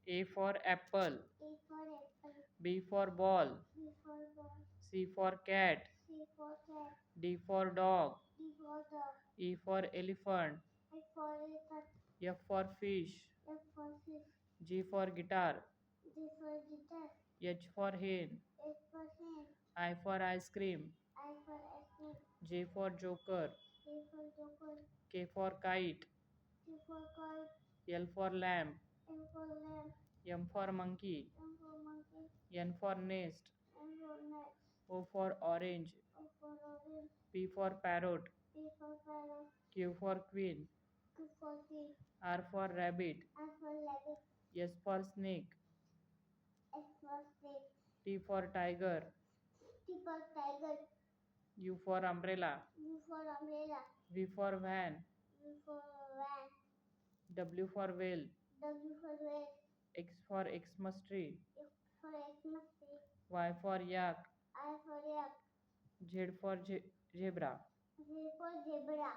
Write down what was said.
A for apple. A for apple. B for ball. B for ball. C for cat. C for cat. D for dog. D for dog. E for elephant. F for elephant. F for fish. F for fish. G for guitar. G for guitar. H for hen. H for hen. I for ice cream. I for ice cream. J for joker. K for joker. K for kite. K for kite. L for lamp. M for lamp. M for monkey. M for monkey. N for nest. N for net. O for orange. O for orange. P for parrot. P for parrot. Q for queen. Q for key. R for rabbit. R for rabbit. S for snake. S for snake. T for tiger. T for tiger. U for umbrella. U for umbrella. V for van. V for van. W for whale. W for whale. X for Xmas tree. X for Xmas tree. Y for yak. I for yak. Z for zebra. Z for zebra.